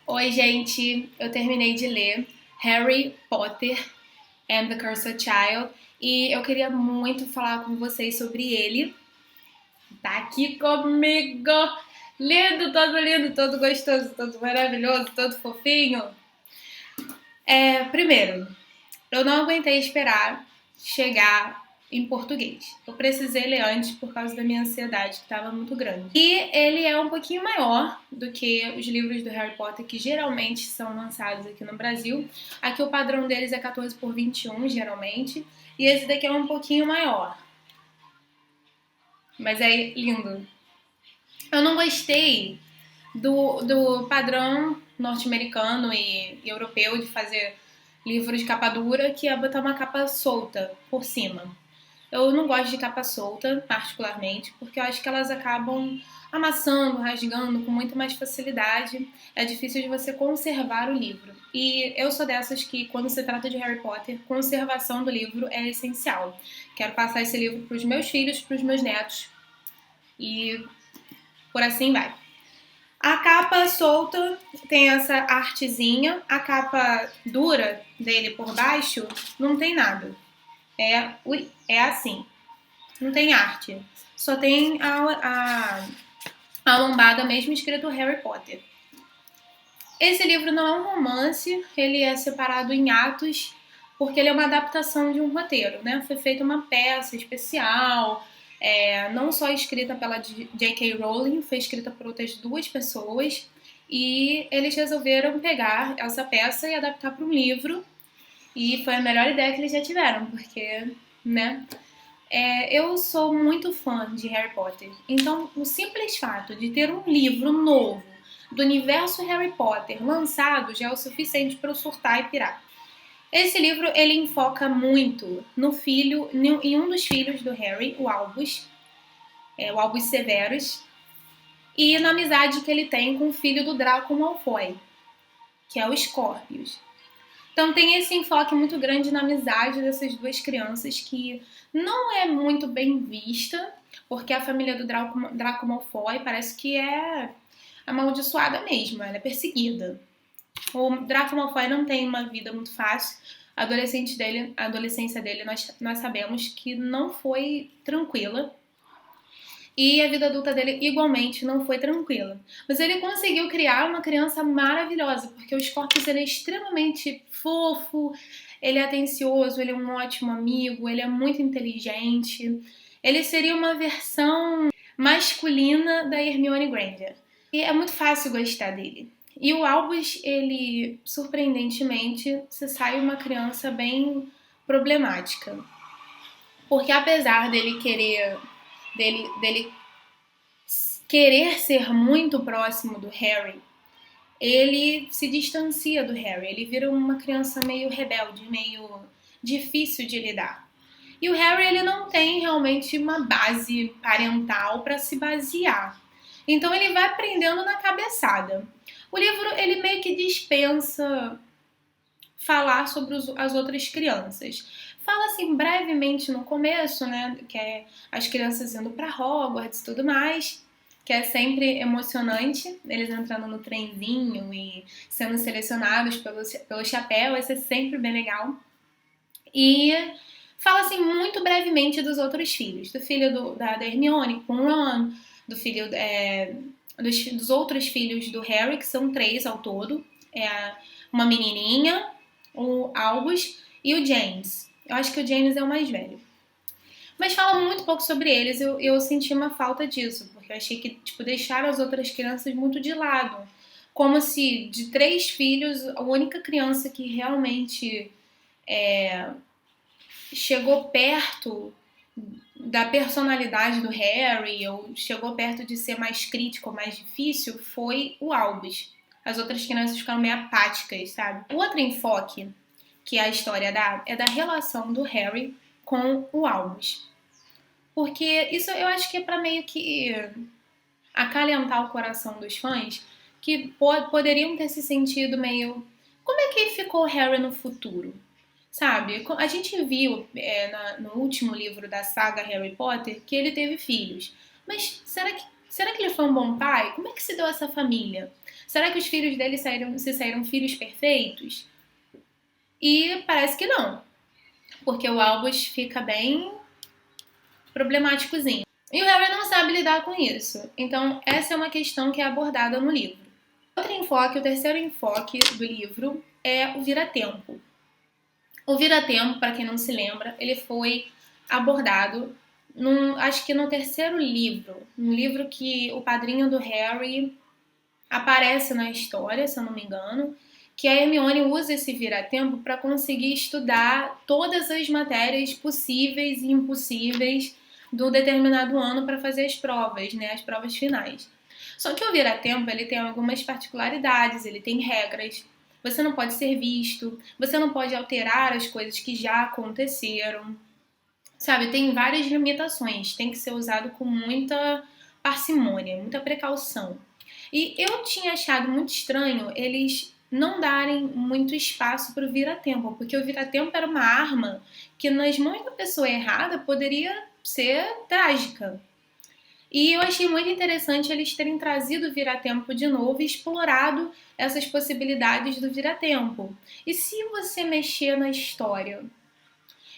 Oi, gente! Eu terminei de ler Harry Potter and the Cursed Child e eu queria muito falar com vocês sobre ele. Tá aqui comigo! Lindo, todo gostoso, todo maravilhoso, todo fofinho. Primeiro, eu não aguentei esperar chegar em português. Eu precisei ler antes por causa da minha ansiedade, que estava muito grande. E ele é um pouquinho maior do que os livros do Harry Potter, que geralmente são lançados aqui no Brasil. Aqui o padrão deles é 14 por 21, geralmente. E esse daqui é um pouquinho maior. Mas é lindo. Eu não gostei do padrão norte-americano e europeu de fazer livro de capa dura, que é botar uma capa solta por cima. Eu não gosto de capa solta, particularmente, porque eu acho que elas acabam amassando, rasgando com muito mais facilidade. É difícil de você conservar o livro. E eu sou dessas que, quando se trata de Harry Potter, conservação do livro é essencial. Quero passar esse livro para os meus filhos, para os meus netos, e por assim vai. A capa solta tem essa artezinha, a capa dura dele por baixo não tem nada. É assim, não tem arte. Só tem a lombada mesmo escrito Harry Potter. Esse livro não é um romance, ele é separado em atos, porque ele é uma adaptação de um roteiro, né? Foi feita uma peça especial, não só escrita pela J.K. Rowling, foi escrita por outras duas pessoas, e eles resolveram pegar essa peça e adaptar para um livro, e foi a melhor ideia que eles já tiveram, porque, né? Eu sou muito fã de Harry Potter, então o simples fato de ter um livro novo do universo Harry Potter lançado já é o suficiente para eu surtar e pirar. Esse livro ele enfoca muito no filho, em um dos filhos do Harry, o Albus Severus, e na amizade que ele tem com o filho do Draco Malfoy, que é o Scorpius. Então tem esse enfoque muito grande na amizade dessas duas crianças que não é muito bem vista, porque a família do Draco Malfoy parece que é amaldiçoada mesmo, ela é perseguida. O Draco Malfoy não tem uma vida muito fácil, a adolescência dele nós sabemos que não foi tranquila, e a vida adulta dele igualmente não foi tranquila. Mas ele conseguiu criar uma criança maravilhosa, porque o Scorpius ele é extremamente fofo, ele é atencioso, ele é um ótimo amigo, ele é muito inteligente. Ele seria uma versão masculina da Hermione Granger. E é muito fácil gostar dele. E o Albus, ele, surpreendentemente, se sai uma criança bem problemática. Porque apesar dele querer ser muito próximo do Harry, ele se distancia do Harry. Ele vira uma criança meio rebelde, meio difícil de lidar. E o Harry ele não tem realmente uma base parental para se basear. Então ele vai aprendendo na cabeçada. O livro ele meio que dispensa falar sobre as outras crianças. Fala assim brevemente no começo, né, que é as crianças indo para Hogwarts e tudo mais, que é sempre emocionante, eles entrando no trenzinho e sendo selecionados pelo chapéu, isso é sempre bem legal. E fala assim muito brevemente dos outros filhos, do filho da Hermione com o Ron, do filho dos outros filhos do Harry, que são 3 ao todo, uma menininha, o Albus e o James. Eu acho que o James é o mais velho. Mas fala muito pouco sobre eles, eu senti uma falta disso, porque eu achei que deixaram as outras crianças muito de lado. Como se de 3 filhos, a única criança que realmente chegou perto da personalidade do Harry, ou chegou perto de ser mais crítico, mais difícil, foi o Albus. As outras crianças ficaram meio apáticas, sabe? O outro enfoque que a história dá é da relação do Harry com o Albus. Porque isso eu acho que é pra meio que acalentar o coração dos fãs que poderiam ter se sentido meio... Como é que ficou o Harry no futuro? Sabe? A gente viu no último livro da saga Harry Potter que ele teve filhos. Mas será que Será que ele foi um bom pai? Como é que se deu essa família? Será que os filhos dele saíram filhos perfeitos? E parece que não, porque o Albus fica bem problemáticozinho. E o Harry não sabe lidar com isso. Então, essa é uma questão que é abordada no livro. Outro enfoque, o terceiro enfoque do livro é o vira-tempo. O vira-tempo, para quem não se lembra, ele foi abordado, acho que no terceiro livro. Um livro que o padrinho do Harry aparece na história, se eu não me engano, que a Hermione usa esse vira-tempo para conseguir estudar todas as matérias possíveis e impossíveis do determinado ano para fazer as provas, né, as provas finais. Só que o vira-tempo, ele tem algumas particularidades, ele tem regras. Você não pode ser visto, você não pode alterar as coisas que já aconteceram. Sabe, tem várias limitações, tem que ser usado com muita parcimônia, muita precaução. E eu tinha achado muito estranho eles não darem muito espaço para o vira-tempo, porque o vira-tempo era uma arma que nas mãos da pessoa errada poderia ser trágica. E eu achei muito interessante eles terem trazido o vira-tempo de novo e explorado essas possibilidades do vira-tempo. E se você mexer na história?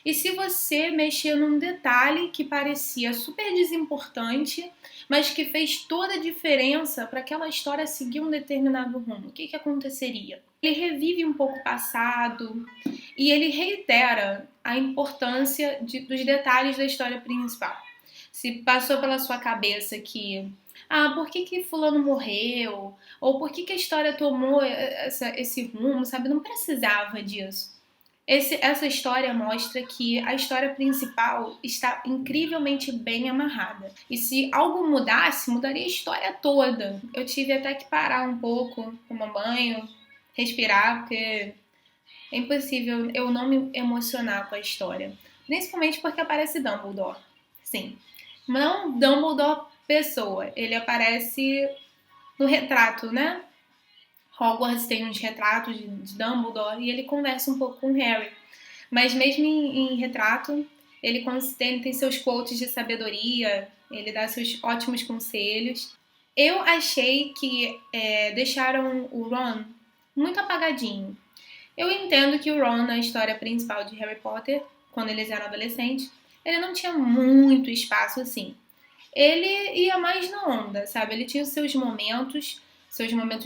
E se você mexer num detalhe que parecia super desimportante, mas que fez toda a diferença para aquela história seguir um determinado rumo, o que aconteceria? Ele revive um pouco o passado e ele reitera a importância dos detalhes da história principal. Se passou pela sua cabeça que por que fulano morreu? Ou por que a história tomou esse rumo, sabe? Não precisava disso. Essa história mostra que a história principal está incrivelmente bem amarrada. E se algo mudasse, mudaria a história toda. Eu tive até que parar um pouco, tomar banho, respirar, porque é impossível eu não me emocionar com a história. Principalmente porque aparece Dumbledore. Sim. Não Dumbledore pessoa. Ele aparece no retrato, né? Hogwarts tem uns retratos de Dumbledore e ele conversa um pouco com o Harry. Mas mesmo em retrato, ele tem seus quotes de sabedoria, ele dá seus ótimos conselhos. Eu achei que deixaram o Ron muito apagadinho. Eu entendo que o Ron, na história principal de Harry Potter, quando eles eram adolescentes, ele não tinha muito espaço assim. Ele ia mais na onda, sabe? Ele tinha os seus momentos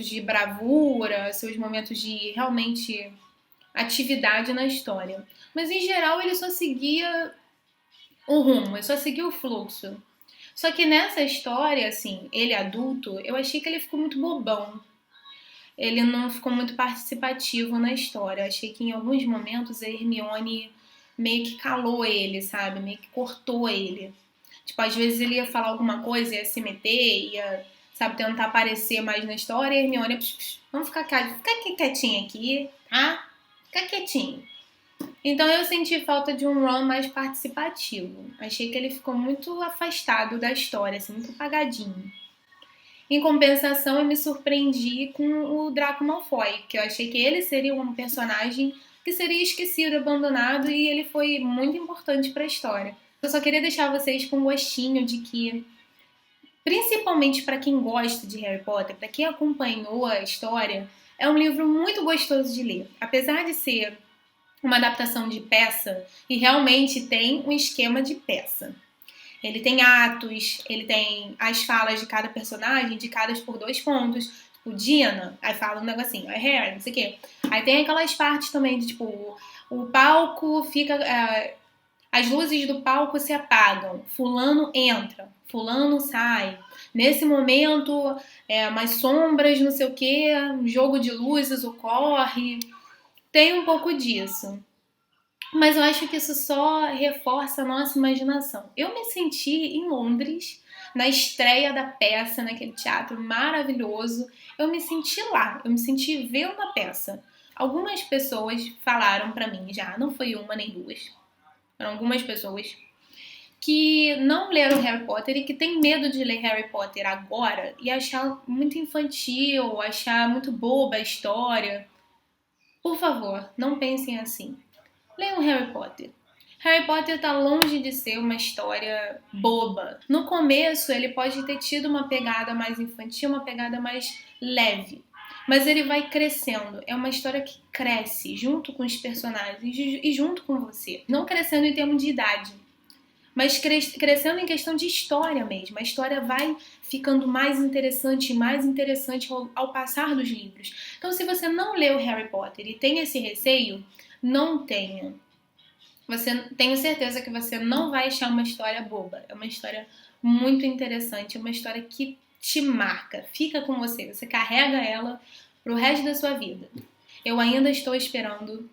de bravura, seus momentos de realmente atividade na história. Mas em geral ele só seguia o rumo, ele só seguia o fluxo. Só que nessa história, assim, ele adulto, eu achei que ele ficou muito bobão. Ele não ficou muito participativo na história. Eu achei que em alguns momentos a Hermione meio que calou ele, sabe? Meio que cortou ele. Tipo, às vezes ele ia falar alguma coisa, ia se meter, ia, sabe, tentar aparecer mais na história, e a Hermione, vamos ficar quietinha aqui, tá? Fica quietinho. Então eu senti falta de um Ron mais participativo. Achei que ele ficou muito afastado da história, assim, muito apagadinho. Em compensação, eu me surpreendi com o Draco Malfoy, que eu achei que ele seria um personagem que seria esquecido, abandonado, e ele foi muito importante para a história. Eu só queria deixar vocês com um gostinho de que, principalmente para quem gosta de Harry Potter, para quem acompanhou a história, é um livro muito gostoso de ler. Apesar de ser uma adaptação de peça, e realmente tem um esquema de peça. Ele tem atos, ele tem as falas de cada personagem indicadas por 2 pontos. Tipo, Dina, aí fala um negocinho, aí Harry, não sei o quê. Aí tem aquelas partes também de, tipo, o palco fica... as luzes do palco se apagam, fulano entra, fulano sai. Nesse momento, umas sombras, não sei o quê, um jogo de luzes ocorre. Tem um pouco disso. Mas eu acho que isso só reforça a nossa imaginação. Eu me senti em Londres, na estreia da peça, naquele teatro maravilhoso. Eu me senti lá, eu me senti vendo a peça. Algumas pessoas falaram pra mim já, não foi uma nem duas, foram algumas pessoas que não leram Harry Potter e que têm medo de ler Harry Potter agora e achar muito infantil, achar muito boba a história. Por favor, não pensem assim. Leiam Harry Potter. Harry Potter tá longe de ser uma história boba. No começo, ele pode ter tido uma pegada mais infantil, uma pegada mais leve. Mas ele vai crescendo. É uma história que cresce junto com os personagens e junto com você. Não crescendo em termos de idade, mas crescendo em questão de história mesmo. A história vai ficando mais interessante ao passar dos livros. Então, se você não leu Harry Potter e tem esse receio, não tenha. Tenho certeza que você não vai achar uma história boba. É uma história muito interessante, é uma história que te marca, fica com você, você carrega ela pro resto da sua vida. Eu ainda estou esperando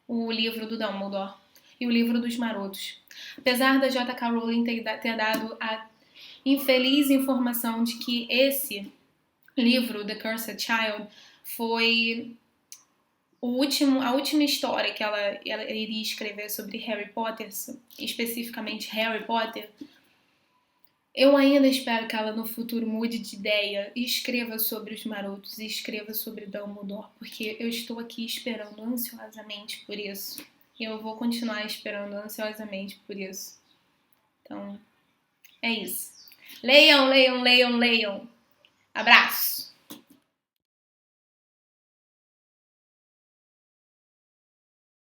o livro do Dumbledore e o livro dos Marotos. Apesar da J.K. Rowling ter dado a infeliz informação de que esse livro, The Cursed Child, foi a última história que ela iria escrever sobre Harry Potter, especificamente Harry Potter, eu ainda espero que ela no futuro mude de ideia e escreva sobre os Marotos e escreva sobre Dumbledore, porque eu estou aqui esperando ansiosamente por isso. E eu vou continuar esperando ansiosamente por isso. Então, é isso. Leiam, leiam, leiam, leiam. Abraço!